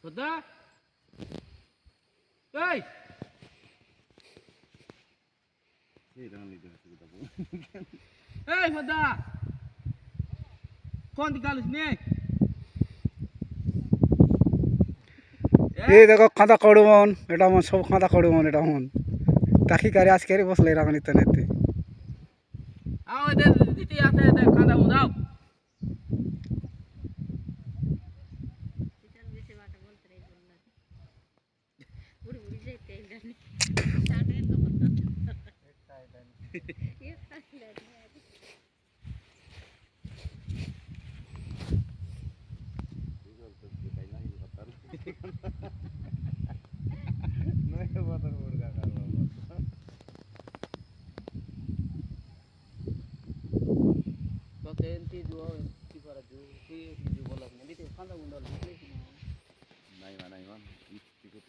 Bada? Hey! Hey, Bada! कौन निकाल इसने এই দেখো খাঁদা কড়ুমন এটা মন সব খাঁদা কড়ুমন এটা মন তাকি করে আজকে বসলে এরকম নিতে নিতে आओ इधर दीदी आते हैं खाना उड़ाओ Bakenti dua di para ju di bola ini di kandang undal ini Naiman, ikut-ikut